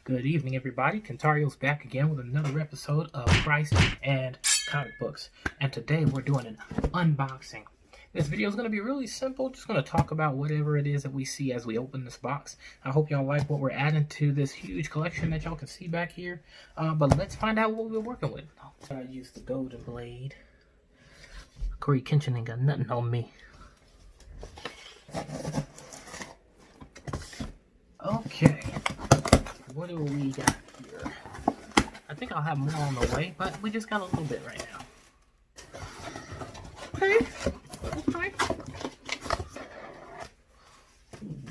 Good evening, everybody. Kentario's back again with another episode of Christ and Comic Books. And today we're doing an unboxing. This video is going to be really simple. Just going to talk about whatever it is that we see as we open this box. I hope y'all like what we're adding to this huge collection that y'all can see back here. But let's find out what we're working with. So I used the golden blade. Corey Kenshin ain't got nothing on me. Okay. What do we got here? I think I'll have more on the way, but we just got a little bit right now. Okay. Okay.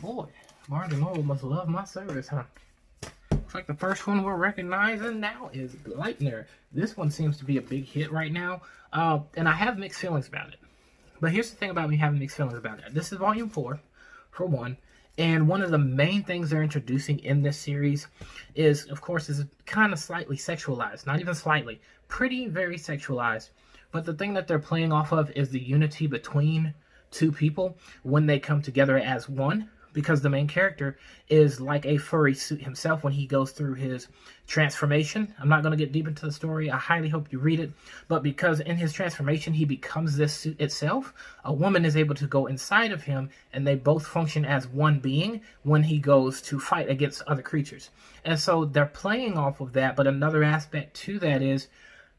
Boy, Barnes & Noble must love my service, huh? Looks like the first one we're recognizing now is Lightner. This one seems to be a big hit right now, and I have mixed feelings about it. But here's the thing about me having mixed feelings about it. This is volume 4, for one. And one of the main things they're introducing in this series is, of course, is kind of slightly sexualized. Not even slightly. Pretty, very sexualized. But the thing that they're playing off of is the unity between two people when they come together as one. Because the main character is like a furry suit himself when he goes through his transformation. I'm not going to get deep into the story. I highly hope you read it. But because in his transformation, he becomes this suit itself, a woman is able to go inside of him, and they both function as one being when he goes to fight against other creatures. And so they're playing off of that. But another aspect to that is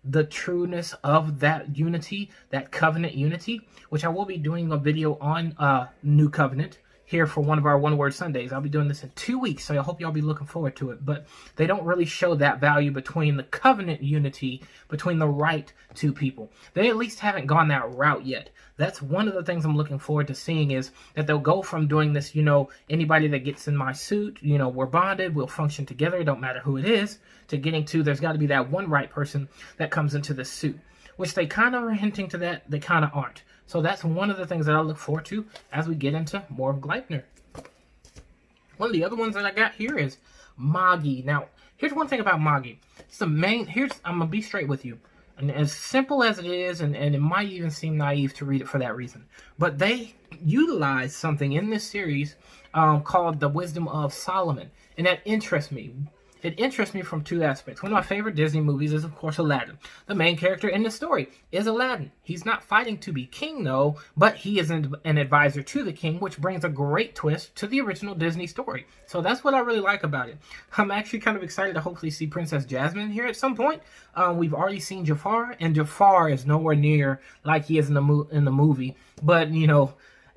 the trueness of that unity, that covenant unity, which I will be doing a video on New Covenant here for one of our One Word Sundays. I'll be doing this in 2 weeks, so I hope y'all be looking forward to it. But they don't really show that value between the covenant unity, between the right two people. They at least haven't gone that route yet. That's one of the things I'm looking forward to seeing, is that they'll go from doing this, anybody that gets in my suit, we're bonded, we'll function together, it don't matter who it is, to getting to there's got to be that one right person that comes into this suit. Which they kind of are hinting to that, they kind of aren't. So that's one of the things that I look forward to as we get into more of Lightner. One of the other ones that I got here is Magi. Now, here's one thing about Magi. It's I'm going to be straight with you. And as simple as it is, and it might even seem naive to read it for that reason, but they utilize something in this series called the Wisdom of Solomon. And that interests me. It interests me from two aspects. One of my favorite Disney movies is, of course, Aladdin. The main character in the story is Aladdin. He's not fighting to be king, though, but he is an advisor to the king, which brings a great twist to the original Disney story. So that's what I really like about it. I'm actually kind of excited to hopefully see Princess Jasmine here at some point. We've already seen Jafar, and Jafar is nowhere near like he is in the movie. But,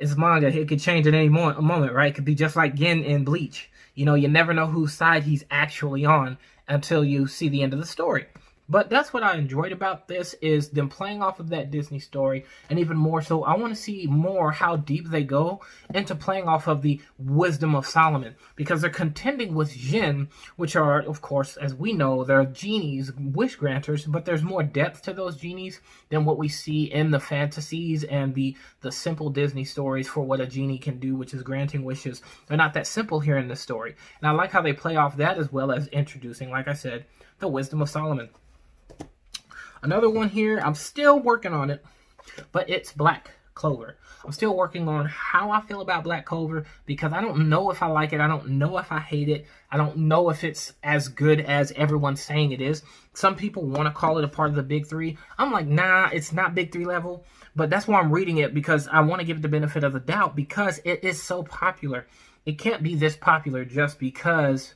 it's manga. It could change at any moment, right? It could be just like Gen in Bleach. You never know whose side he's actually on until you see the end of the story. But that's what I enjoyed about this, is them playing off of that Disney story. And even more so, I want to see more how deep they go into playing off of the Wisdom of Solomon. Because they're contending with Jinn, which are, of course, as we know, they're genies, wish granters. But there's more depth to those genies than what we see in the fantasies and the simple Disney stories for what a genie can do, which is granting wishes. They're not that simple here in this story. And I like how they play off that, as well as introducing, like I said, the Wisdom of Solomon. Another one here, I'm still working on it, but it's Black Clover. I'm still working on how I feel about Black Clover, because I don't know if I like it. I don't know if I hate it. I don't know if it's as good as everyone's saying it is. Some people want to call it a part of the Big Three. I'm like, nah, it's not Big Three level, but that's why I'm reading it, because I want to give it the benefit of the doubt, because it is so popular. It can't be this popular just because,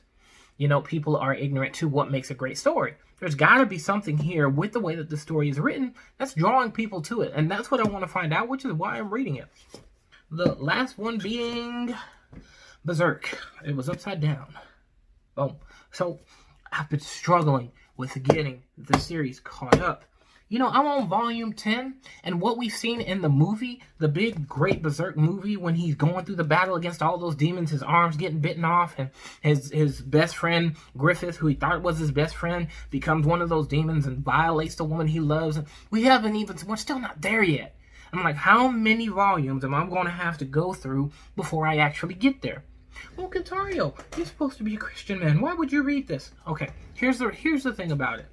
people are ignorant to what makes a great story. There's got to be something here with the way that the story is written that's drawing people to it. And that's what I want to find out, which is why I'm reading it. The last one being Berserk. It was upside down. Boom. So I've been struggling with getting the series caught up. I'm on volume 10, and what we've seen in the movie, the big, great Berserk movie, when he's going through the battle against all those demons, his arms getting bitten off, and his best friend, Griffith, who he thought was his best friend, becomes one of those demons and violates the woman he loves. We're still not there yet. I'm like, how many volumes am I going to have to go through before I actually get there? Well, Kentario, you're supposed to be a Christian man. Why would you read this? Okay, here's the thing about it.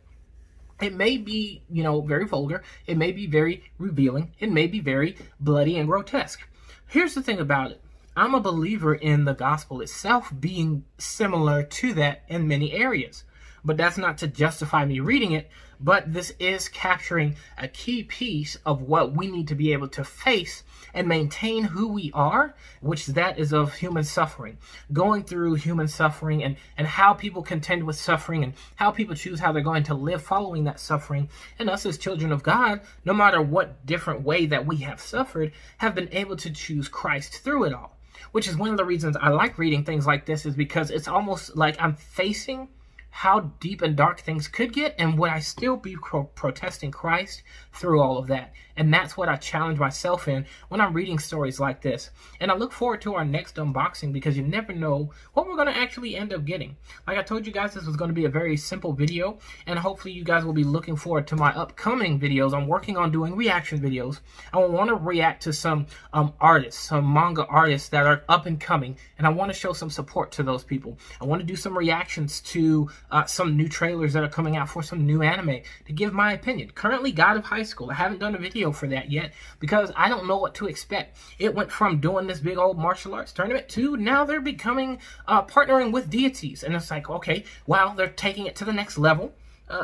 It may be, very vulgar. It may be very revealing. It may be very bloody and grotesque. Here's the thing about it. I'm a believer in the gospel itself being similar to that in many areas. But that's not to justify me reading it, but this is capturing a key piece of what we need to be able to face and maintain who we are, which that is of human suffering, going through human suffering, and how people contend with suffering, and how people choose how they're going to live following that suffering. And us as children of God, no matter what different way that we have suffered, have been able to choose Christ through it all. Which is one of the reasons I like reading things like this, is because it's almost like I'm facing how deep and dark things could get, and would I still be protesting Christ through all of that? And that's what I challenge myself in when I'm reading stories like this. And I look forward to our next unboxing, because you never know what we're going to actually end up getting. Like I told you guys, this was going to be a very simple video, and hopefully you guys will be looking forward to my upcoming videos. I'm working on doing reaction videos. I want to react to some artists, some manga artists that are up and coming, and I want to show some support to those people. I want to do some reactions to some new trailers that are coming out for some new anime to give my opinion. Currently, God of High School. I haven't done a video for that yet because I don't know what to expect. It went from doing this big old martial arts tournament to now they're becoming partnering with deities, and it's like, okay, wow, they're taking it to the next level.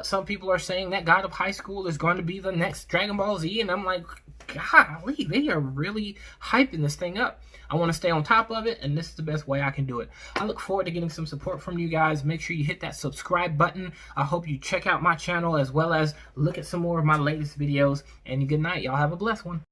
Some people are saying that God of High School is going to be the next Dragon Ball Z, and I'm like, golly, they are really hyping this thing up. I want to stay on top of it, and this is the best way I can do it. I look forward to getting some support from you guys. Make sure you hit that subscribe button. I hope you check out my channel as well as look at some more of my latest videos. And good night. Y'all have a blessed one.